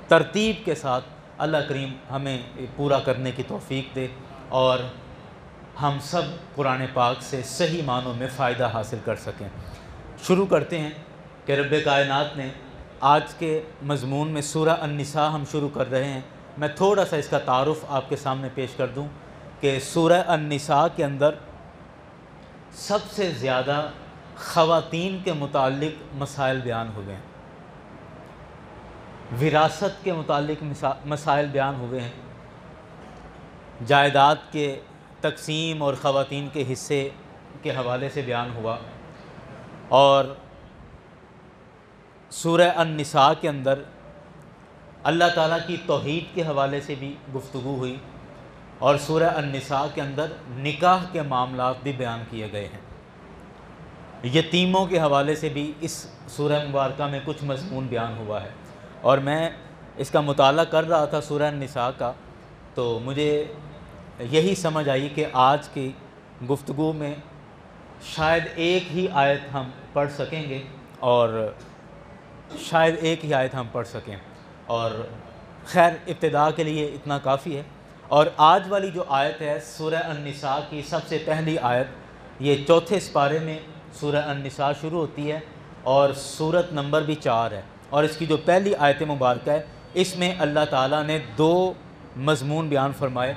ترتیب کے ساتھ اللہ کریم ہمیں پورا کرنے کی توفیق دے اور ہم سب قرآن پاک سے صحیح معنوں میں فائدہ حاصل کر سکیں۔ شروع کرتے ہیں کہ رب کائنات نے آج کے مضمون میں سورہ النساء ہم شروع کر رہے ہیں۔ میں تھوڑا سا اس کا تعارف آپ کے سامنے پیش کر دوں کہ سورہ النساء کے اندر سب سے زیادہ خواتین کے متعلق مسائل بیان ہوئے ہیں، وراثت کے متعلق مسائل بیان ہوئے ہیں، جائیداد کے تقسیم اور خواتین کے حصے کے حوالے سے بیان ہوا، اور سورہ النساء کے اندر اللہ تعالیٰ کی توحید کے حوالے سے بھی گفتگو ہوئی، اور سورہ النساء کے اندر نکاح کے معاملات بھی بیان کیے گئے ہیں۔ یتیموں کے حوالے سے بھی اس سورہ مبارکہ میں کچھ مضمون بیان ہوا ہے، اور میں اس کا مطالعہ کر رہا تھا سورہ النساء کا، تو مجھے یہی سمجھ آئی کہ آج کی گفتگو میں شاید ایک ہی آیت ہم پڑھ سکیں گے، اور شاید ایک ہی آیت ہم پڑھ سکیں، اور خیر ابتدا کے لیے اتنا کافی ہے۔ اور آج والی جو آیت ہے سورہ النساء کی سب سے پہلی آیت، یہ چوتھے سپارے میں سورہ النساء شروع ہوتی ہے اور سورت نمبر بھی 4 ہے، اور اس کی جو پہلی آیت مبارکہ ہے اس میں اللہ تعالیٰ نے 2 مضمون بیان فرمائے۔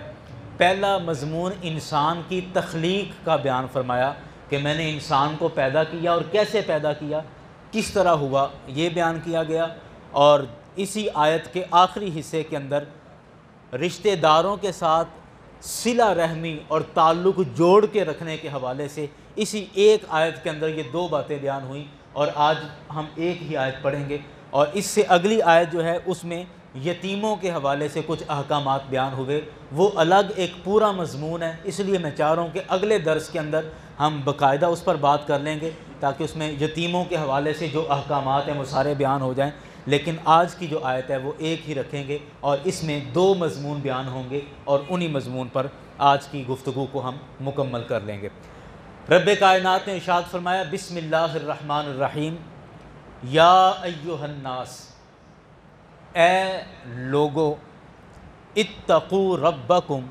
پہلا مضمون انسان کی تخلیق کا بیان فرمایا کہ میں نے انسان کو پیدا کیا اور کیسے پیدا کیا، کس طرح ہوا، یہ بیان کیا گیا۔ اور اسی آیت کے آخری حصے کے اندر رشتہ داروں کے ساتھ صلہ رحمی اور تعلق جوڑ کے رکھنے کے حوالے سے اسی ایک آیت کے اندر یہ 2 باتیں بیان ہوئیں، اور آج ہم ایک ہی آیت پڑھیں گے، اور اس سے اگلی آیت جو ہے اس میں یتیموں کے حوالے سے کچھ احکامات بیان ہوئے، وہ الگ ایک پورا مضمون ہے، اس لیے میں چاہ رہا ہوں کہ اگلے درس کے اندر ہم باقاعدہ اس پر بات کر لیں گے تاکہ اس میں یتیموں کے حوالے سے جو احکامات ہیں وہ سارے بیان ہو جائیں۔ لیکن آج کی جو آیت ہے وہ ایک ہی رکھیں گے، اور اس میں 2 مضمون بیان ہوں گے، اور انہی مضمون پر آج کی گفتگو کو ہم مکمل کر لیں گے۔ رب کائنات نے ارشاد فرمایا، بسم اللہ الرحمن الرحیم، یا ایہا الناس، اے لوگو، اتقوا ربکم،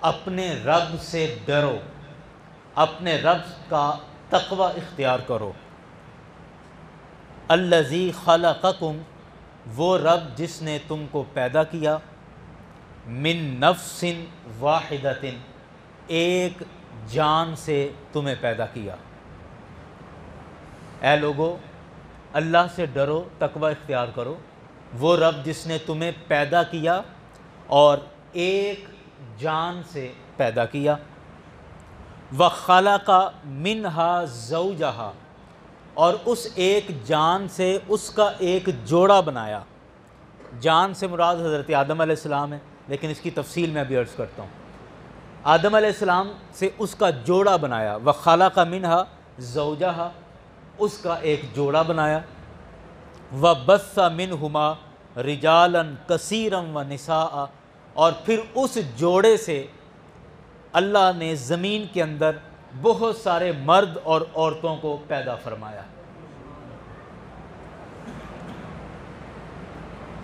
اپنے رب سے ڈرو، اپنے رب کا تقوی اختیار کرو۔ الذی خلقکم، وہ رب جس نے تم کو پیدا کیا، من نفس واحدۃ، ایک جان سے تمہیں پیدا کیا۔ اے لوگو، اللہ سے ڈرو، تقوی اختیار کرو، وہ رب جس نے تمہیں پیدا کیا اور ایک جان سے پیدا کیا۔ وَخَلَقَ مِنْهَا زَوْجَهَا، اور اس ایک جان سے اس کا ایک جوڑا بنایا۔ جان سے مراد حضرت آدم علیہ السلام ہے، لیکن اس کی تفصیل میں ابھی عرض کرتا ہوں۔ آدم علیہ السلام سے اس کا جوڑا بنایا، وَخَلَقَ مِنْهَا زَوْجَهَا، اس کا ایک جوڑا بنایا۔ وَبَثَّ مِنْهُمَا رِجَالًا كَثِيرًا وَنِسَاءً، اور پھر اس جوڑے سے اللہ نے زمین کے اندر بہت سارے مرد اور عورتوں کو پیدا فرمایا۔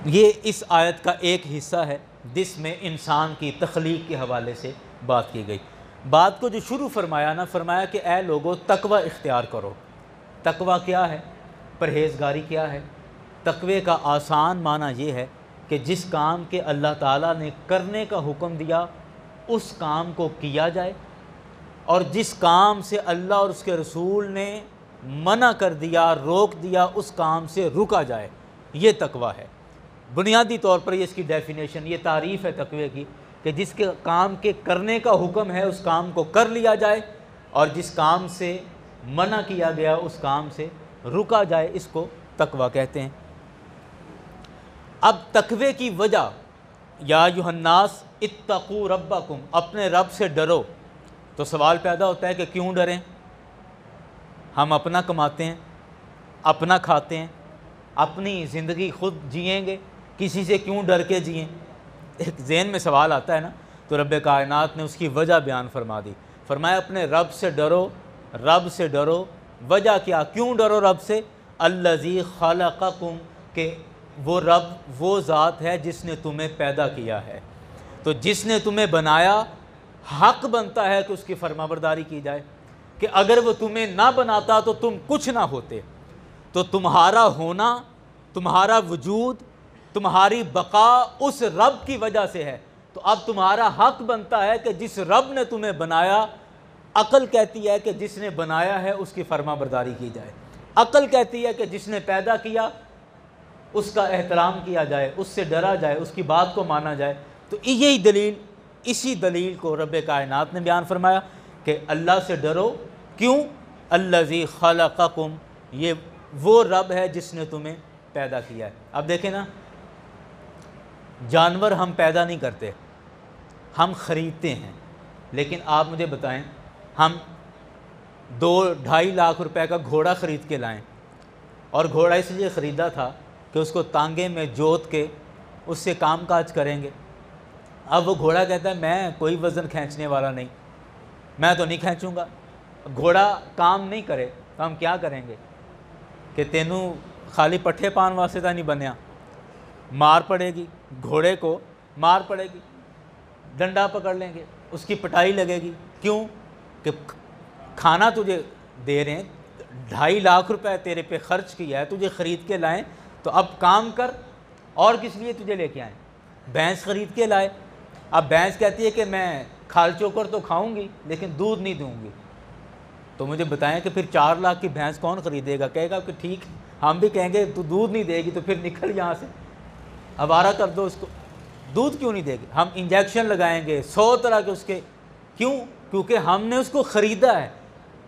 یہ اس آیت کا ایک حصہ ہے جس میں انسان کی تخلیق کے حوالے سے بات کی گئی۔ بات کو جو شروع فرمایا نا، فرمایا کہ اے لوگو تقوی اختیار کرو۔ تقوی کیا ہے؟ پرہیزگاری کیا ہے؟ تقوی کا آسان معنی یہ ہے کہ جس کام کے اللہ تعالیٰ نے کرنے کا حکم دیا اس کام کو کیا جائے، اور جس کام سے اللہ اور اس کے رسول نے منع کر دیا، روک دیا، اس کام سے رکا جائے، یہ تقوی ہے۔ بنیادی طور پر یہ اس کی ڈیفینیشن، یہ تعریف ہے تقوی کی، کہ جس کے کام کے کرنے کا حکم ہے اس کام کو کر لیا جائے، اور جس کام سے منع کیا گیا اس کام سے رکا جائے، اس کو تقوی کہتے ہیں۔ اب تقوی کی وجہ، یا ایھا الناس اتقوا ربکم، اپنے رب سے ڈرو، تو سوال پیدا ہوتا ہے کہ کیوں ڈریں؟ ہم اپنا کماتے ہیں، اپنا کھاتے ہیں، اپنی زندگی خود جئیں گے، کسی سے کیوں ڈر کے جئیں؟ ایک ذہن میں سوال آتا ہے نا، تو رب کائنات نے اس کی وجہ بیان فرما دی۔ فرمایا اپنے رب سے ڈرو، رب سے ڈرو۔ وجہ کیا؟ کیوں ڈرو رب سے؟ الذی خلقکم، کہ وہ رب وہ ذات ہے جس نے تمہیں پیدا کیا ہے، تو جس نے تمہیں بنایا حق بنتا ہے کہ اس کی فرما برداری کی جائے، کہ اگر وہ تمہیں نہ بناتا تو تم کچھ نہ ہوتے، تو تمہارا ہونا، تمہارا وجود، تمہاری بقا اس رب کی وجہ سے ہے، تو اب تمہارا حق بنتا ہے کہ جس رب نے تمہیں بنایا، عقل کہتی ہے کہ جس نے بنایا ہے اس کی فرما برداری کی جائے، عقل کہتی ہے کہ جس نے پیدا کیا اس کا احترام کیا جائے، اس سے ڈرا جائے، اس کی بات کو مانا جائے۔ تو یہی دلیل، اسی دلیل کو رب کائنات نے بیان فرمایا کہ اللہ سے ڈرو، کیوں؟ الذی خلقکم، یہ وہ رب ہے جس نے تمہیں پیدا کیا ہے۔ اب دیکھیں نا، جانور ہم پیدا نہیں کرتے، ہم خریدتے ہیں، لیکن آپ مجھے بتائیں، ہم 2-2.5 لاکھ روپے کا گھوڑا خرید کے لائیں، اور گھوڑا اس لیے خریدا تھا کہ اس کو تانگے میں جوت کے اس سے کام کاج کریں گے۔ اب وہ گھوڑا کہتا ہے میں کوئی وزن کھینچنے والا نہیں، میں تو نہیں کھینچوں گا۔ گھوڑا کام نہیں کرے تو ہم کیا کریں گے کہ تینوں خالی پٹھے پان واسطے تو نہیں بنیا، مار پڑے گی، گھوڑے کو مار پڑے گی، ڈنڈا پکڑ لیں گے، اس کی پٹائی لگے گی، کیوں کہ کھانا تجھے دے رہے ہیں، 2.5 لاکھ روپے تیرے پہ خرچ کیا ہے، تجھے خرید کے لائیں تو اب کام کر۔ اور کس لیے تجھے لے کے آئیں؟ بھینس خرید کے لائے، اب بھینس کہتی ہے کہ میں کھال چوکر تو کھاؤں گی لیکن دودھ نہیں دوں گی، تو مجھے بتائیں کہ پھر 4 لاکھ کی بھینس کون خریدے گا؟ کہے گا کہ ٹھیک، ہم بھی کہیں گے تو دودھ نہیں دے گی تو پھر نکل یہاں سے، آوارہ کر دو اس کو۔ دودھ کیوں نہیں دے گی؟ ہم انجیکشن لگائیں گے 100 طرح کے اس کے، کیوں؟ کیونکہ ہم نے اس کو خریدا ہے۔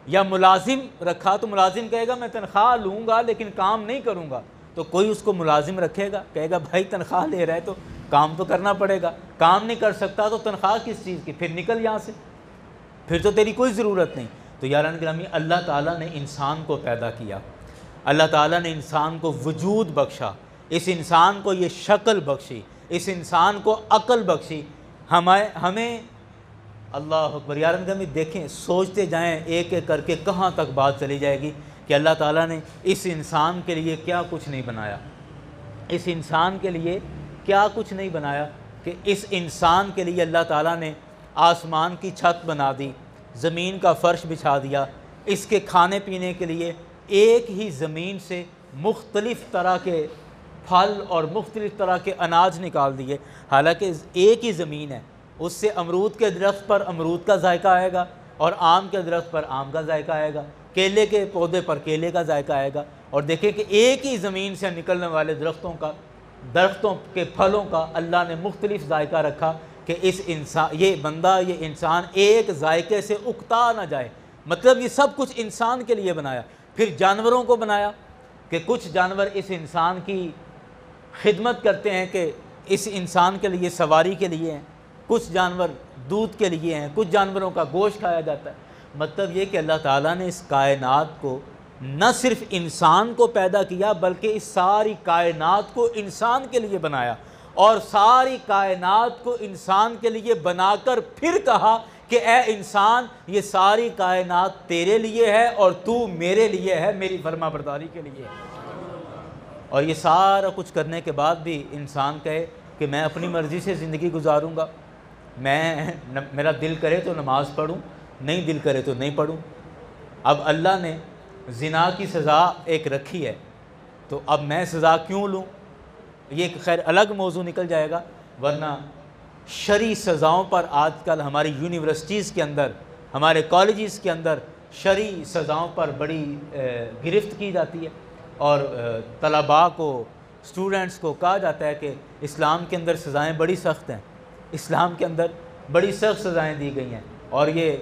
یا ملازم رکھا تو ملازم کہے گا میں تنخواہ لوں گا لیکن کام نہیں کروں گا، تو کوئی اس کو ملازم رکھے گا؟ کہے گا بھائی تنخواہ لے رہا ہے تو کام تو کرنا پڑے گا، کام نہیں کر سکتا تو تنخواہ کس چیز کی؟ پھر نکل یہاں سے، پھر تو تیری کوئی ضرورت نہیں۔ تو یاران گرامی، اللہ تعالیٰ نے انسان کو پیدا کیا، اللہ تعالیٰ نے انسان کو وجود بخشا، اس انسان کو یہ شکل بخشی، اس انسان کو عقل بخشی، ہمیں اللہ اکبر یاران گرامی، دیکھیں سوچتے جائیں ایک ایک کر کے کہاں تک بات چلی جائے گی کہ اللہ تعالیٰ نے اس انسان کے لیے کیا کچھ نہیں بنایا، اس انسان کے لیے کیا کچھ نہیں بنایا، کہ اس انسان کے لیے اللہ تعالیٰ نے آسمان کی چھت بنا دی، زمین کا فرش بچھا دیا، اس کے کھانے پینے کے لیے ایک ہی زمین سے مختلف طرح کے پھل اور مختلف طرح کے اناج نکال دیے، حالانکہ ایک ہی زمین ہے، اس سے امرود کے درخت پر امرود کا ذائقہ آئے گا، اور آم کے درخت پر آم کا ذائقہ آئے گا، کیلے کے پودے پر کیلے کا ذائقہ آئے گا، اور دیکھیں کہ ایک ہی زمین سے نکلنے والے درختوں کے پھلوں کا اللہ نے مختلف ذائقہ رکھا کہ یہ بندہ، یہ انسان ایک ذائقے سے اکتا نہ جائے۔ مطلب یہ سب کچھ انسان کے لیے بنایا۔ پھر جانوروں کو بنایا کہ کچھ جانور اس انسان کی خدمت کرتے ہیں، کہ اس انسان کے لیے سواری کے لیے ہیں، کچھ جانور دودھ کے لیے ہیں، کچھ جانوروں کا گوشت کھایا جاتا ہے۔ مطلب یہ کہ اللہ تعالیٰ نے اس کائنات کو نہ صرف انسان کو پیدا کیا بلکہ اس ساری کائنات کو انسان کے لیے بنایا، اور ساری کائنات کو انسان کے لیے بنا کر پھر کہا کہ اے انسان، یہ ساری کائنات تیرے لیے ہے اور تو میرے لیے ہے، میری فرما برداری کے لیے ہے۔ اور یہ سارا کچھ کرنے کے بعد بھی انسان کہے کہ میں اپنی مرضی سے زندگی گزاروں گا، میرا دل کرے تو نماز پڑھوں، نہیں دل کرے تو نہیں پڑھوں۔ اب اللہ نے زنا کی سزا ایک رکھی ہے، تو اب میں سزا کیوں لوں؟ یہ ایک خیر الگ موضوع نکل جائے گا، ورنہ شرعی سزاؤں پر آج کل ہماری یونیورسٹیز کے اندر، ہمارے کالجز کے اندر شرعی سزاؤں پر بڑی گرفت کی جاتی ہے، اور طلباء کو، اسٹوڈنٹس کو کہا جاتا ہے کہ اسلام کے اندر سزائیں بڑی سخت ہیں، اسلام کے اندر بڑی سخت سزائیں دی گئی ہیں، اور یہ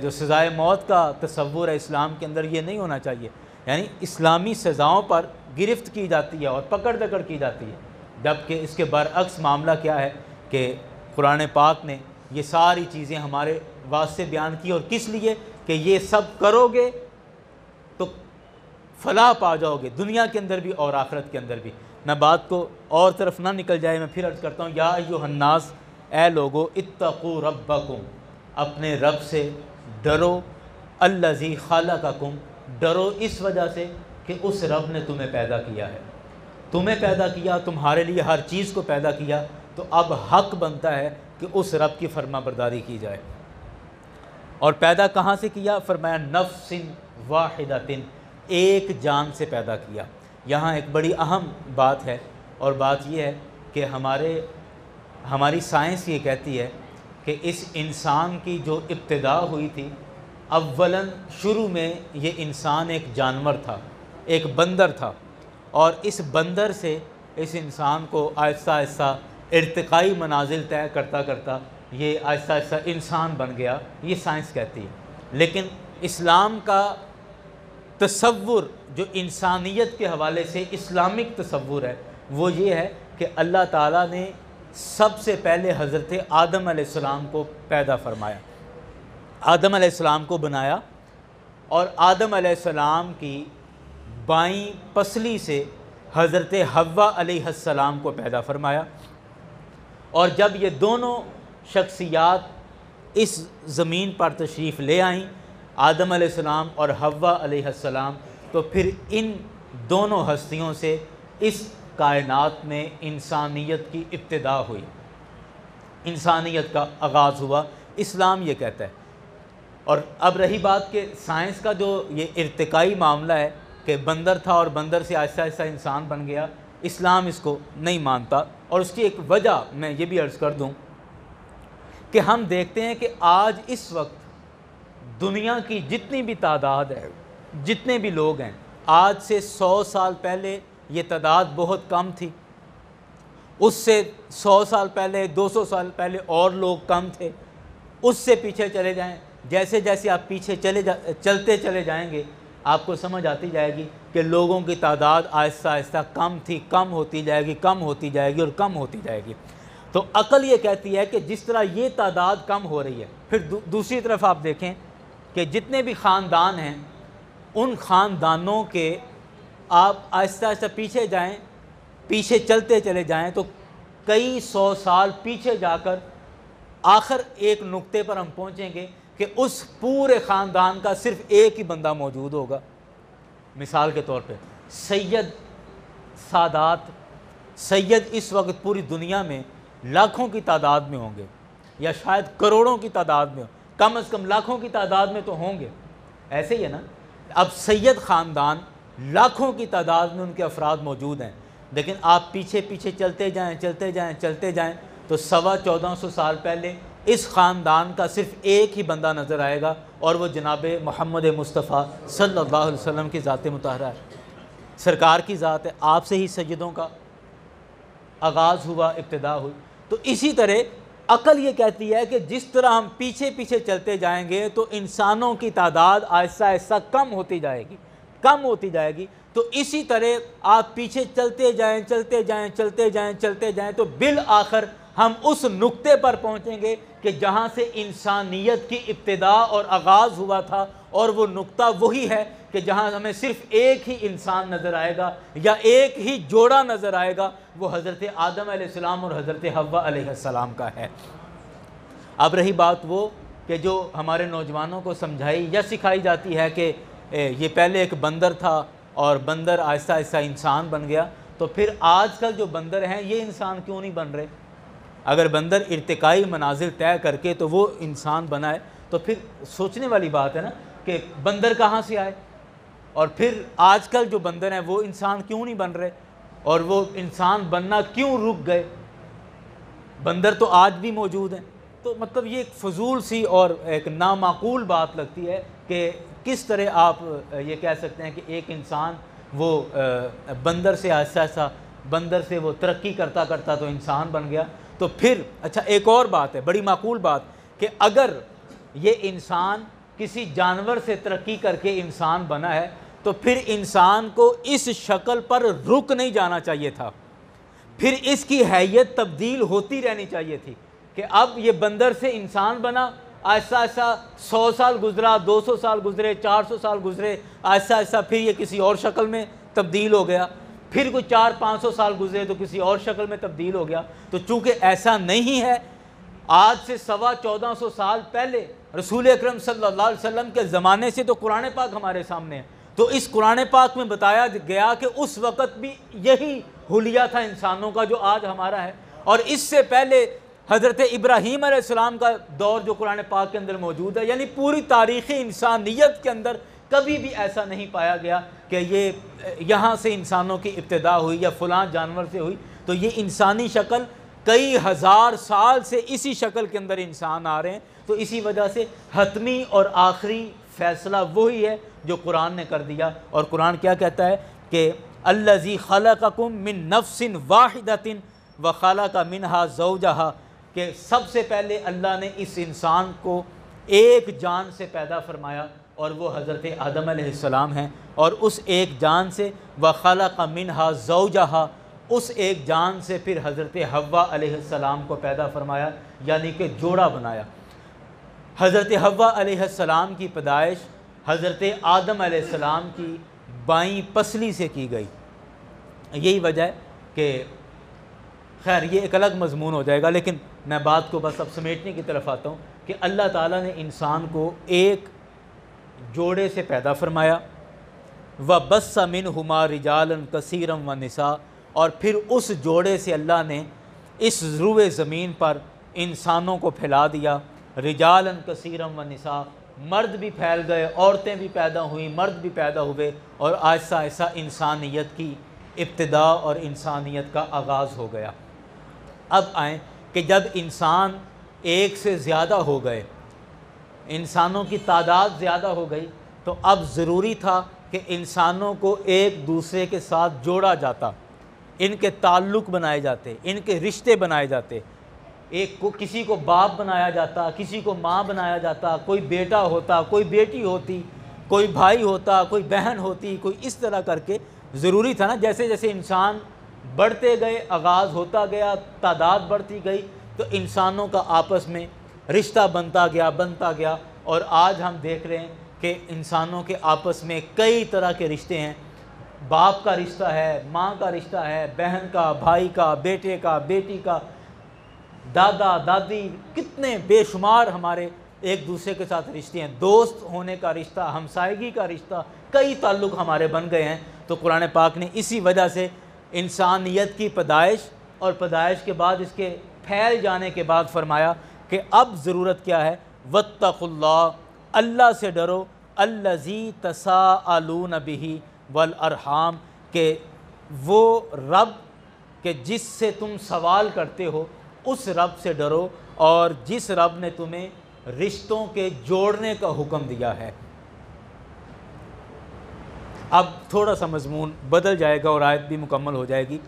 جو سزائے موت کا تصور ہے اسلام کے اندر، یہ نہیں ہونا چاہیے۔ یعنی اسلامی سزاؤں پر گرفت کی جاتی ہے اور پکڑ دکڑ کی جاتی ہے، جبکہ اس کے برعکس معاملہ کیا ہے کہ قرآن پاک نے یہ ساری چیزیں ہمارے واسطے بیان کی، اور کس لیے؟ کہ یہ سب کرو گے تو فلاح پا جاؤ گے، دنیا کے اندر بھی اور آخرت کے اندر بھی۔ میں بات کو اور طرف نہ نکل جائے، میں پھر عرض کرتا ہوں، یا ایھا الناس، اے لوگو، اتقوا ربکم، اپنے رب سے ڈرو، الذی خلقکم، ڈرو اس وجہ سے کہ اس رب نے تمہیں پیدا کیا ہے۔ تمہیں پیدا کیا، تمہارے لیے ہر چیز کو پیدا کیا، تو اب حق بنتا ہے کہ اس رب کی فرما برداری کی جائے۔ اور پیدا کہاں سے کیا؟ فرمایا نفس واحدۃ، ایک جان سے پیدا کیا۔ یہاں ایک بڑی اہم بات ہے، اور بات یہ ہے کہ ہماری سائنس یہ کہتی ہے کہ اس انسان کی جو ابتدا ہوئی تھی، اولاً شروع میں یہ انسان ایک جانور تھا، ایک بندر تھا، اور اس بندر سے اس انسان کو آہستہ آہستہ ارتقائی منازل طے کرتا کرتا یہ آہستہ آہستہ انسان بن گیا، یہ سائنس کہتی ہے۔ لیکن اسلام کا تصور جو انسانیت کے حوالے سے اسلامک تصور ہے، وہ یہ ہے کہ اللہ تعالیٰ نے سب سے پہلے حضرت آدم علیہ السلام کو پیدا فرمایا، آدم علیہ السلام کو بنایا، اور آدم علیہ السلام کی بائیں پسلی سے حضرت حوا علیہ السلام کو پیدا فرمایا۔ اور جب یہ دونوں شخصیات اس زمین پر تشریف لے آئیں، آدم علیہ السلام اور حوا علیہ السلام، تو پھر ان دونوں ہستیوں سے اس کائنات میں انسانیت کی ابتدا ہوئی، انسانیت کا آغاز ہوا، اسلام یہ کہتا ہے۔ اور اب رہی بات کہ سائنس کا جو یہ ارتقائی معاملہ ہے کہ بندر تھا اور بندر سے آہستہ آہستہ انسان بن گیا، اسلام اس کو نہیں مانتا۔ اور اس کی ایک وجہ میں یہ بھی عرض کر دوں کہ ہم دیکھتے ہیں کہ آج اس وقت دنیا کی جتنی بھی تعداد ہے، جتنے بھی لوگ ہیں، آج سے 100 سال پہلے یہ تعداد بہت کم تھی، اس سے 100 سال پہلے، 200 سال پہلے اور لوگ کم تھے، اس سے پیچھے چلے جائیں، جیسے جیسے آپ پیچھے چلتے چلے جائیں گے، آپ کو سمجھ آتی جائے گی کہ لوگوں کی تعداد آہستہ آہستہ کم تھی، کم ہوتی جائے گی، کم ہوتی جائے گی اور کم ہوتی جائے گی۔ تو عقل یہ کہتی ہے کہ جس طرح یہ تعداد کم ہو رہی ہے، پھر دوسری طرف آپ دیکھیں کہ جتنے بھی خاندان ہیں، ان خاندانوں کے آپ آہستہ آہستہ پیچھے جائیں، پیچھے چلتے چلے جائیں تو کئی 100 سال پیچھے جا کر آخر ایک نقطے پر ہم پہنچیں گے کہ اس پورے خاندان کا صرف ایک ہی بندہ موجود ہوگا۔ مثال کے طور پہ سید، سادات، سید اس وقت پوری دنیا میں لاکھوں کی تعداد میں ہوں گے، یا شاید کروڑوں کی تعداد میں، کم از کم لاکھوں کی تعداد میں تو ہوں گے، ایسے ہی ہے نا۔ اب سید خاندان لاکھوں کی تعداد میں ان کے افراد موجود ہیں، لیکن آپ پیچھے پیچھے چلتے جائیں چلتے جائیں چلتے جائیں تو 1450 سال پہلے اس خاندان کا صرف ایک ہی بندہ نظر آئے گا، اور وہ جناب محمد مصطفیٰ صلی اللہ علیہ وسلم کی ذات مطہرہ ہے، سرکار کی ذات ہے، آپ سے ہی سیدوں کا آغاز ہوا، ابتدا ہوئی۔ تو اسی طرح عقل یہ کہتی ہے کہ جس طرح ہم پیچھے پیچھے چلتے جائیں گے تو انسانوں کی تعداد آہستہ آہستہ کم ہوتی جائے گی، کم ہوتی جائے گی، تو اسی طرح آپ پیچھے چلتے جائیں چلتے جائیں چلتے جائیں چلتے جائیں تو بالآخر ہم اس نقطے پر پہنچیں گے کہ جہاں سے انسانیت کی ابتدا اور آغاز ہوا تھا، اور وہ نقطہ وہی ہے کہ جہاں ہمیں صرف ایک ہی انسان نظر آئے گا، یا ایک ہی جوڑا نظر آئے گا، وہ حضرت آدم علیہ السلام اور حضرت حوا علیہ السلام کا ہے۔ اب رہی بات وہ کہ جو ہمارے نوجوانوں کو سمجھائی یا سکھائی جاتی ہے کہ یہ پہلے ایک بندر تھا اور بندر آہستہ آہستہ انسان بن گیا، تو پھر آج کل جو بندر ہیں یہ انسان کیوں نہیں بن رہے؟ اگر بندر ارتقائی منازل طے کر کے تو وہ انسان بنا ہے، تو پھر سوچنے والی بات ہے نا کہ بندر کہاں سے آئے، اور پھر آج کل جو بندر ہیں وہ انسان کیوں نہیں بن رہے، اور وہ انسان بننا کیوں رک گئے؟ بندر تو آج بھی موجود ہیں۔ تو مطلب یہ ایک فضول سی اور ایک نامعقول بات لگتی ہے کہ کس طرح آپ یہ کہہ سکتے ہیں کہ ایک انسان وہ بندر سے آہستہ آہستہ، بندر سے وہ ترقی کرتا کرتا تو انسان بن گیا۔ تو پھر اچھا ایک اور بات ہے، بڑی معقول بات، کہ اگر یہ انسان کسی جانور سے ترقی کر کے انسان بنا ہے تو پھر انسان کو اس شکل پر رک نہیں جانا چاہیے تھا، پھر اس کی حیت تبدیل ہوتی رہنی چاہیے تھی کہ اب یہ بندر سے انسان بنا، آہستہ آہستہ 100 سال گزرا، 200 سال گزرے، 400 سال گزرے، آہستہ آہستہ پھر یہ کسی اور شکل میں تبدیل ہو گیا، پھر کوئی 400-500 سال گزرے تو کسی اور شکل میں تبدیل ہو گیا۔ تو چونکہ ایسا نہیں ہے، آج سے 1450 سال پہلے رسول اکرم صلی اللہ علیہ وسلم کے زمانے سے تو قرآن پاک ہمارے سامنے ہے، تو اس قرآن پاک میں بتایا گیا کہ اس وقت بھی یہی حلیہ تھا انسانوں کا جو آج ہمارا ہے، اور اس سے پہلے حضرت ابراہیم علیہ السلام کا دور جو قرآن پاک کے اندر موجود ہے، یعنی پوری تاریخ انسانیت کے اندر کبھی بھی ایسا نہیں پایا گیا کہ یہ یہاں سے انسانوں کی ابتدا ہوئی یا فلاں جانور سے ہوئی. تو یہ انسانی شکل کئی ہزار سال سے اسی شکل کے اندر انسان آ رہے ہیں. تو اسی وجہ سے حتمی اور آخری فیصلہ وہی ہے جو قرآن نے کر دیا. اور قرآن کیا کہتا ہے کہ الذی خلقکم من نفس واحدۃ وخلق منہا زوجہا، کہ سب سے پہلے اللہ نے اس انسان کو ایک جان سے پیدا فرمایا اور وہ حضرت آدم علیہ السلام ہیں، اور اس ایک جان سے وخلق منہا زوجہا، اس ایک جان سے پھر حضرت حوا علیہ السلام کو پیدا فرمایا، یعنی کہ جوڑا بنایا. حضرت حوا علیہ السلام کی پیدائش حضرت آدم علیہ السلام کی بائیں پسلی سے کی گئی. یہی وجہ ہے کہ خیر یہ ایک الگ مضمون ہو جائے گا، لیکن میں بات کو بس اب سمیٹنے کی طرف آتا ہوں کہ اللہ تعالیٰ نے انسان کو ایک جوڑے سے پیدا فرمایا. وَبَثَّ مِنْهُمَا رِجَالًا كَثِيرًا وَنِسَاءً، اور پھر اس جوڑے سے اللہ نے اس روئے زمین پر انسانوں کو پھیلا دیا. رِجَالًا كَثِيرًا وَنِسَاءً، مرد بھی پھیل گئے، عورتیں بھی پیدا ہوئیں، مرد بھی پیدا ہوئے، اور آہستہ آہستہ انسانیت کی ابتدا اور انسانیت کا آغاز ہو گیا. اب آئیں کہ جب انسان ایک سے زیادہ ہو گئے، انسانوں کی تعداد زیادہ ہو گئی، تو اب ضروری تھا کہ انسانوں کو ایک دوسرے کے ساتھ جوڑا جاتا، ان کے تعلق بنائے جاتے، ان کے رشتے بنائے جاتے. ایک کو کسی کو باپ بنایا جاتا، کسی کو ماں بنایا جاتا، کوئی بیٹا ہوتا، کوئی بیٹی ہوتی، کوئی بھائی ہوتا، کوئی بہن ہوتی، کوئی اس طرح کر کے ضروری تھا نا. جیسے جیسے انسان بڑھتے گئے، آغاز ہوتا گیا، تعداد بڑھتی گئی، تو انسانوں کا آپس میں رشتہ بنتا گیا. اور آج ہم دیکھ رہے ہیں کہ انسانوں کے آپس میں کئی طرح کے رشتے ہیں. باپ کا رشتہ ہے، ماں کا رشتہ ہے، بہن کا، بھائی کا، بیٹے کا، بیٹی کا، دادا دادی، کتنے بے شمار ہمارے ایک دوسرے کے ساتھ رشتے ہیں. دوست ہونے کا رشتہ، ہمسائیگی کا رشتہ، کئی تعلق ہمارے بن گئے ہیں. تو قرآن پاک نے اسی وجہ سے انسانیت کی پیدائش اور پیدائش کے بعد اس کے پھیل جانے کے بعد فرمایا کہ اب ضرورت کیا ہے؟ واتقوا اللہ، اللہ سے ڈرو، الذی تساءلون بہ والارحام، کہ وہ رب کہ جس سے تم سوال کرتے ہو اس رب سے ڈرو، اور جس رب نے تمہیں رشتوں کے جوڑنے کا حکم دیا ہے. اب تھوڑا سا مضمون بدل جائے گا اور آیت بھی مکمل ہو جائے گی.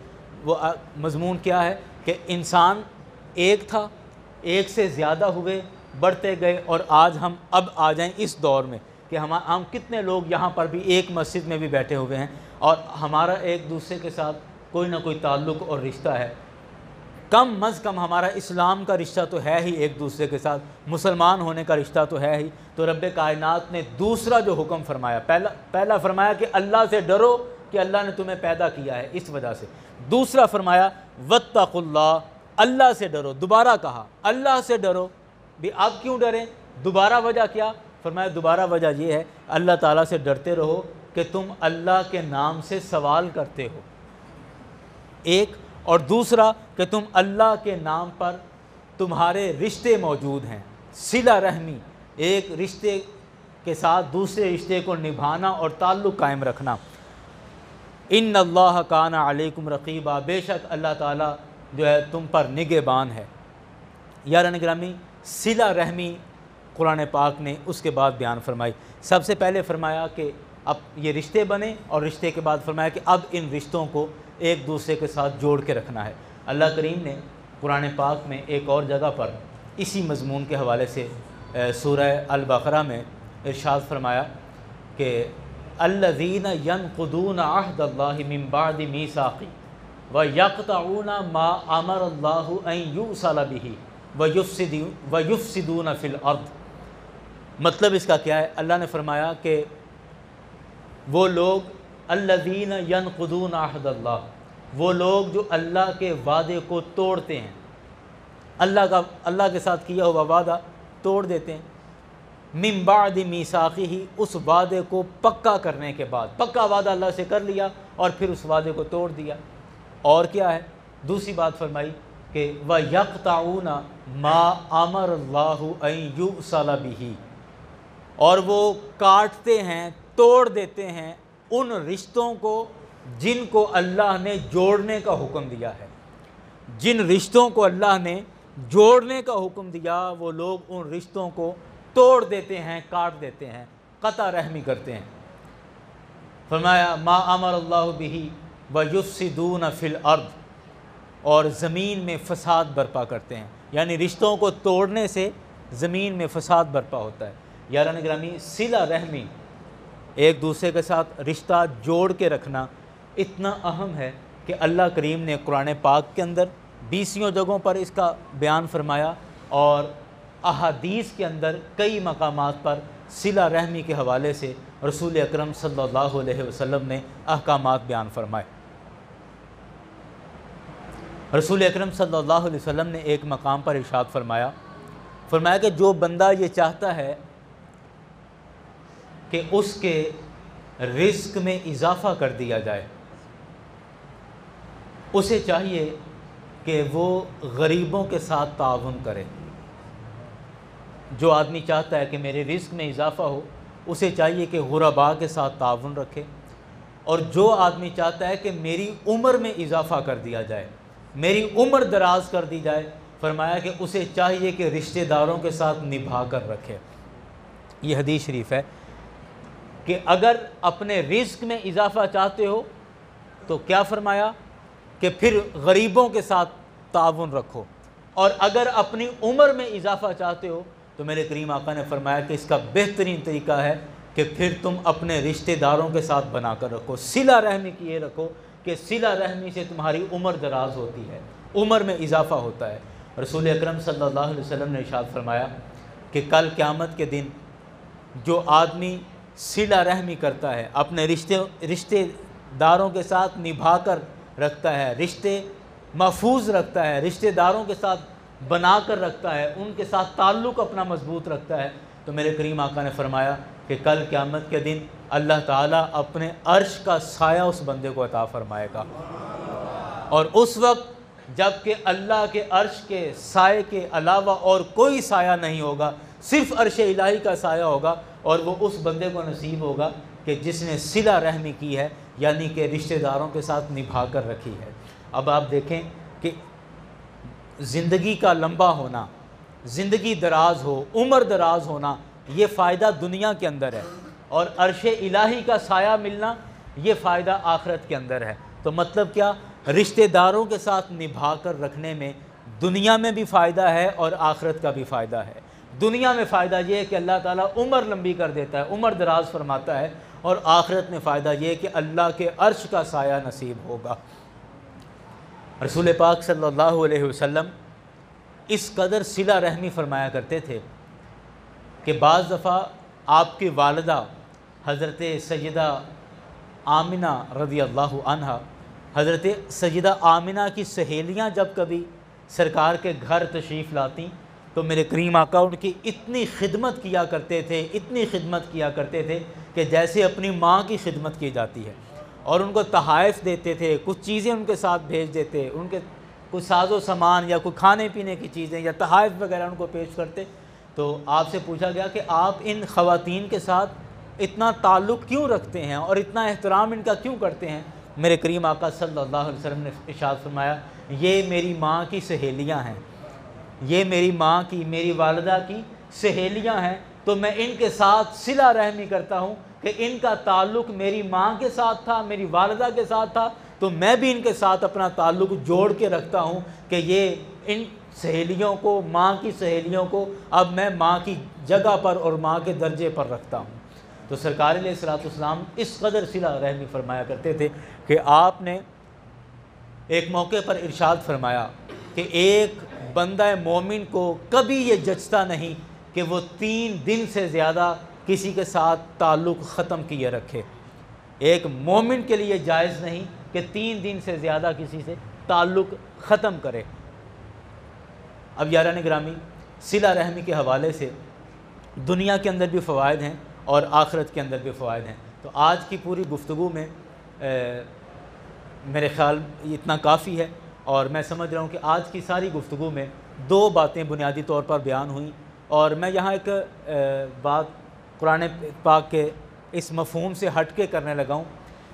وہ مضمون کیا ہے کہ انسان ایک تھا، ایک سے زیادہ ہوئے، بڑھتے گئے، اور آج ہم اب آ جائیں اس دور میں کہ ہم کتنے لوگ یہاں پر بھی ایک مسجد میں بھی بیٹھے ہوئے ہیں اور ہمارا ایک دوسرے کے ساتھ کوئی نہ کوئی تعلق اور رشتہ ہے. کم از کم ہمارا اسلام کا رشتہ تو ہے ہی ایک دوسرے کے ساتھ، مسلمان ہونے کا رشتہ تو ہے ہی. تو رب کائنات نے دوسرا جو حکم فرمایا، پہلا فرمایا کہ اللہ سے ڈرو کہ اللہ نے تمہیں پیدا کیا ہے اس وجہ سے. دوسرا فرمایا واتقوا اللہ، اللہ سے ڈرو. دوبارہ کہا اللہ سے ڈرو. بھی اب کیوں ڈریں؟ دوبارہ وجہ کیا؟ فرمایا دوبارہ وجہ یہ ہے اللہ تعالیٰ سے ڈرتے رہو کہ تم اللہ کے نام سے سوال کرتے ہو، ایک، اور دوسرا کہ تم اللہ کے نام پر تمہارے رشتے موجود ہیں. صلہ رحمی، ایک رشتے کے ساتھ دوسرے رشتے کو نبھانا اور تعلق قائم رکھنا. ان اللہ کان علیکم رقیبا، بے شک اللہ تعالیٰ جو ہے تم پر نگہبان ہے. یاران گرامی، صلہ رحمی قرآن پاک نے اس کے بعد بیان فرمائی. سب سے پہلے فرمایا کہ اب یہ رشتے بنے، اور رشتے کے بعد فرمایا کہ اب ان رشتوں کو ایک دوسرے کے ساتھ جوڑ کے رکھنا ہے. اللہ کریم نے قرآن پاک میں ایک اور جگہ پر اسی مضمون کے حوالے سے سورہ البقرہ میں ارشاد فرمایا کہ الذین ینقضون عہد اللہ من بعد میثاقہ ویقطعون ما امر اللہ ان یوصل بہ ویفسدون فی الارض. مطلب اس کا کیا ہے؟ اللہ نے فرمایا کہ وہ لوگ الذین ینقضون عہد اللہ، وہ لوگ جو اللہ کے وعدے کو توڑتے ہیں، اللہ کے ساتھ کیا ہوا وعدہ توڑ دیتے ہیں. من بعد میثاقہ، اس وعدے کو پکا کرنے کے بعد، پکا وعدہ اللہ سے کر لیا اور پھر اس وعدے کو توڑ دیا. اور کیا ہے؟ دوسری بات فرمائی کہ وَيَقْطَعُونَ مَا أَمَرَ اللَّهُ أَن يُوصَلَ بِهِ، اور وہ کاٹتے ہیں، توڑ دیتے ہیں ان رشتوں کو جن کو اللہ نے جوڑنے کا حکم دیا ہے۔ جن رشتوں کو اللہ نے جوڑنے کا حکم دیا وہ لوگ ان رشتوں کو توڑ دیتے ہیں، کاٹ دیتے ہیں، قطع رحمی کرتے ہیں۔ فرمایا ما امر اللہ بہ ویفسدون فی الارض، اور زمین میں فساد برپا کرتے ہیں، یعنی رشتوں کو توڑنے سے زمین میں فساد برپا ہوتا ہے۔ یاران گرامی، صلہ رحمی، ایک دوسرے کے ساتھ رشتہ جوڑ کے رکھنا اتنا اہم ہے کہ اللہ کریم نے قرآن پاک کے اندر 20 جگہوں پر اس کا بیان فرمایا، اور احادیث کے اندر کئی مقامات پر صلہ رحمی کے حوالے سے رسول اکرم صلی اللہ علیہ وسلم نے احکامات بیان فرمائے۔ رسول اکرم صلی اللہ علیہ وسلم نے ایک مقام پر ارشاد فرمایا کہ جو بندہ یہ چاہتا ہے کہ اس کے رزق میں اضافہ کر دیا جائے، اسے چاہیے کہ وہ غریبوں کے ساتھ تعاون کرے۔ جو آدمی چاہتا ہے کہ میرے رزق میں اضافہ ہو، اسے چاہیے کہ غرباء کے ساتھ تعاون رکھے، اور جو آدمی چاہتا ہے کہ میری عمر میں اضافہ کر دیا جائے، میری عمر دراز کر دی جائے، فرمایا کہ اسے چاہیے کہ رشتہ داروں کے ساتھ نبھا کر رکھے۔ یہ حدیث شریف ہے کہ اگر اپنے رزق میں اضافہ چاہتے ہو تو کیا فرمایا کہ پھر غریبوں کے ساتھ تعاون رکھو، اور اگر اپنی عمر میں اضافہ چاہتے ہو تو میرے کریم آقا نے فرمایا کہ اس کا بہترین طریقہ ہے کہ پھر تم اپنے رشتہ داروں کے ساتھ بنا کر رکھو۔ صلہ رحمی کی یہ رکھو کہ صلہ رحمی سے تمہاری عمر دراز ہوتی ہے، عمر میں اضافہ ہوتا ہے۔ رسول اکرم صلی اللہ علیہ وسلم نے ارشاد فرمایا کہ کل قیامت کے دن جو آدمی صلہ رحمی کرتا ہے، اپنے رشتہ داروں کے ساتھ نبھا کر رکھتا ہے، رشتے محفوظ رکھتا ہے، رشتہ داروں کے ساتھ بنا کر رکھتا ہے، ان کے ساتھ تعلق اپنا مضبوط رکھتا ہے، تو میرے کریم آقا نے فرمایا کہ کل قیامت کے دن اللہ تعالیٰ اپنے عرش کا سایہ اس بندے کو عطا فرمائے گا، اور اس وقت جب کہ اللہ کے عرش کے سائے کے علاوہ اور کوئی سایہ نہیں ہوگا، صرف عرش الہی کا سایہ ہوگا، اور وہ اس بندے کو نصیب ہوگا کہ جس نے صلہ رحمی کی ہے، یعنی کہ رشتہ داروں کے ساتھ نبھا کر رکھی ہے۔ اب آپ دیکھیں کہ زندگی کا لمبا ہونا، زندگی دراز ہو، عمر دراز ہونا، یہ فائدہ دنیا کے اندر ہے، اور عرش الہی کا سایہ ملنا یہ فائدہ آخرت کے اندر ہے۔ تو مطلب کیا؟ رشتہ داروں کے ساتھ نبھا کر رکھنے میں دنیا میں بھی فائدہ ہے اور آخرت کا بھی فائدہ ہے۔ دنیا میں فائدہ یہ ہے کہ اللہ تعالیٰ عمر لمبی کر دیتا ہے، عمر دراز فرماتا ہے، اور آخرت میں فائدہ یہ ہے کہ اللہ کے عرش کا سایہ نصیب ہوگا۔ رسول پاک صلی اللہ علیہ وسلم اس قدر صلہ رحمی فرمایا کرتے تھے کہ بعض دفعہ آپ کی والدہ حضرت سیدہ آمنہ رضی اللہ عنہا، حضرت سیدہ آمنہ کی سہیلیاں جب کبھی سرکار کے گھر تشریف لاتی تو میرے کریم آقا ان کی اتنی خدمت کیا کرتے تھے، اتنی خدمت کیا کرتے تھے کہ جیسے اپنی ماں کی خدمت کی جاتی ہے، اور ان کو تحائف دیتے تھے، کچھ چیزیں ان کے ساتھ بھیج دیتے، ان کے کچھ ساز و سامان یا کوئی کھانے پینے کی چیزیں یا تحائف وغیرہ ان کو پیش کرتے۔ تو آپ سے پوچھا گیا کہ آپ ان خواتین کے ساتھ اتنا تعلق کیوں رکھتے ہیں اور اتنا احترام ان کا کیوں کرتے ہیں؟ میرے کریم آقا صلی اللہ علیہ وسلم نے ارشاد فرمایا، یہ میری ماں کی سہیلیاں ہیں، یہ میری ماں کی، میری والدہ کی سہیلیاں ہیں، تو میں ان کے ساتھ صلہ رحمی کرتا ہوں کہ ان کا تعلق میری ماں کے ساتھ تھا، میری والدہ کے ساتھ تھا، تو میں بھی ان کے ساتھ اپنا تعلق جوڑ کے رکھتا ہوں کہ یہ ان سہیلیوں کو، ماں کی سہیلیوں کو اب میں ماں کی جگہ پر اور ماں کے درجے پر رکھتا ہوں۔ تو سرکار علیہ الصلوۃ والسلام اس قدر صلہ رحمی فرمایا کرتے تھے کہ آپ نے ایک موقع پر ارشاد فرمایا کہ ایک بندہ مومن کو کبھی یہ جچتا نہیں کہ وہ 3 دن سے زیادہ کسی کے ساتھ تعلق ختم کیے رکھے۔ ایک مومن کے لیے جائز نہیں کہ 3 دن سے زیادہ کسی سے تعلق ختم کرے۔ اب یاران گرامی، صلہ رحمی کے حوالے سے دنیا کے اندر بھی فوائد ہیں اور آخرت کے اندر بھی فوائد ہیں۔ تو آج کی پوری گفتگو میں میرے خیال اتنا کافی ہے، اور میں سمجھ رہا ہوں کہ آج کی ساری گفتگو میں 2 باتیں بنیادی طور پر بیان ہوئیں، اور میں یہاں ایک بات قرآن پاک کے اس مفہوم سے ہٹ کے کرنے لگا ہوں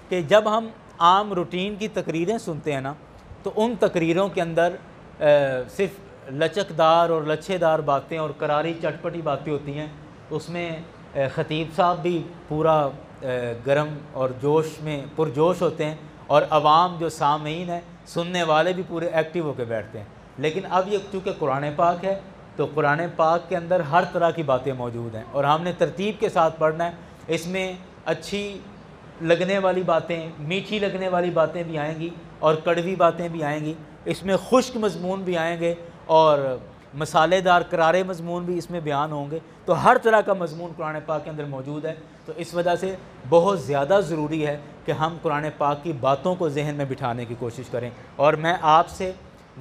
کہ جب ہم عام روٹین کی تقریریں سنتے ہیں نا، تو ان تقریروں کے اندر صرف لچکدار اور لچھے دار باتیں اور کراری چٹپٹی باتیں ہوتی ہیں، اس میں خطیب صاحب بھی پورا گرم اور جوش میں پرجوش ہوتے ہیں، اور عوام جو سامعین ہیں، سننے والے بھی پورے ایکٹیو ہو کے بیٹھتے ہیں۔ لیکن اب یہ چونکہ قرآن پاک ہے تو قرآن پاک کے اندر ہر طرح کی باتیں موجود ہیں، اور ہم نے ترتیب کے ساتھ پڑھنا ہے۔ اس میں اچھی لگنے والی باتیں، میٹھی لگنے والی باتیں بھی آئیں گی، اور کڑوی باتیں بھی آئیں گی، اس میں خشک مضمون بھی آئیں گے، اور مسالے دار کرارے مضمون بھی اس میں بیان ہوں گے۔ تو ہر طرح کا مضمون قرآن پاک کے اندر موجود ہے، تو اس وجہ سے بہت زیادہ ضروری ہے کہ ہم قرآن پاک کی باتوں کو ذہن میں بٹھانے کی کوشش کریں۔ اور میں آپ سے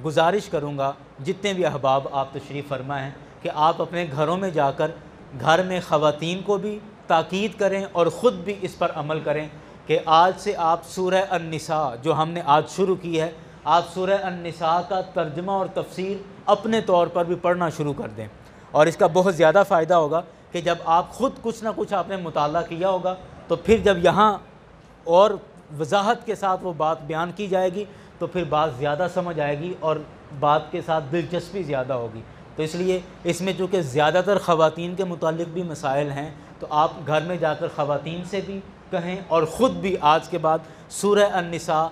گزارش کروں گا، جتنے بھی احباب آپ تشریف فرما ہیں، کہ آپ اپنے گھروں میں جا کر گھر میں خواتین کو بھی تاکید کریں اور خود بھی اس پر عمل کریں کہ آج سے آپ سورہ النساء جو ہم نے آج شروع کی ہے، آپ سورہ النساء کا ترجمہ اور تفسیر اپنے طور پر بھی پڑھنا شروع کر دیں، اور اس کا بہت زیادہ فائدہ ہوگا کہ جب آپ خود کچھ نہ کچھ آپ نے مطالعہ کیا ہوگا، تو پھر جب یہاں اور وضاحت کے ساتھ وہ بات بیان کی جائے گی تو پھر بات زیادہ سمجھ آئے گی اور بات کے ساتھ دلچسپی زیادہ ہوگی۔ تو اس لیے اس میں چونکہ زیادہ تر خواتین کے متعلق بھی مسائل ہیں، تو آپ گھر میں جا کر خواتین سے بھی کہیں، اور خود بھی آج کے بعد سورہ النساء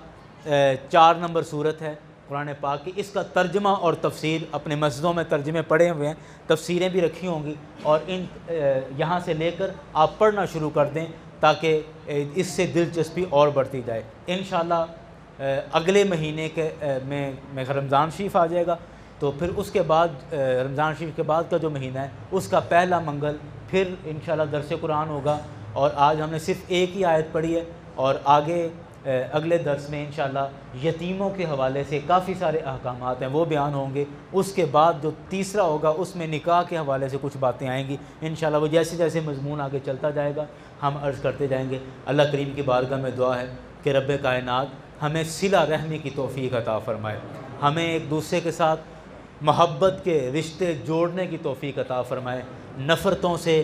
4 نمبر سورت ہے قرآن پاک کی، اس کا ترجمہ اور تفسیر اپنے مسجدوں میں ترجمے پڑھے ہوئے ہیں، تفسیریں بھی رکھی ہوں گی، اور ان یہاں سے لے کر آپ پڑھنا شروع کر دیں تاکہ اس سے دلچسپی اور بڑھتی جائے۔ انشاءاللہ اگلے مہینے کے میں رمضان شریف آ جائے گا، تو پھر اس کے بعد رمضان شریف کے بعد کا جو مہینہ ہے اس کا پہلا منگل پھر انشاءاللہ درس قرآن ہوگا، اور آج ہم نے صرف ایک ہی آیت پڑھی ہے، اور آگے اگلے درس میں انشاءاللہ یتیموں کے حوالے سے کافی سارے احکامات ہیں وہ بیان ہوں گے۔ اس کے بعد جو تیسرا ہوگا اس میں نکاح کے حوالے سے کچھ باتیں آئیں گی انشاءاللہ، وہ جیسے جیسے مضمون آگے چلتا جائے گا ہم عرض کرتے جائیں گے۔ اللہ کریم کی بارگاہ میں دعا ہے کہ رب کائنات ہمیں صلہ رحمی کی توفیق عطا فرمائے، ہمیں ایک دوسرے کے ساتھ محبت کے رشتے جوڑنے کی توفیق عطا فرمائے، نفرتوں سے،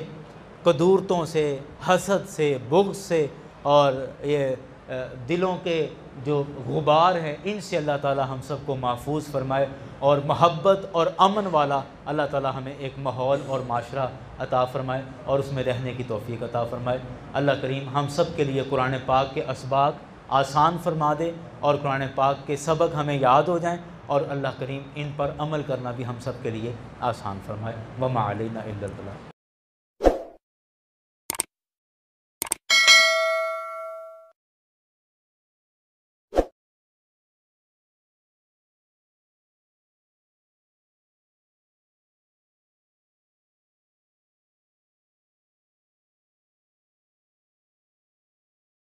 قدورتوں سے، حسد سے، بغض سے، اور یہ دلوں کے جو غبار ہیں ان سے اللہ تعالی ہم سب کو محفوظ فرمائے، اور محبت اور امن والا اللہ تعالی ہمیں ایک ماحول اور معاشرہ عطا فرمائے اور اس میں رہنے کی توفیق عطا فرمائے۔ اللہ کریم ہم سب کے لیے قرآن پاک کے اسباق آسان فرما دے، اور قرآن پاک کے سبق ہمیں یاد ہو جائیں، اور اللہ کریم ان پر عمل کرنا بھی ہم سب کے لیے آسان فرمائے۔ وما علینا الا البلاغ۔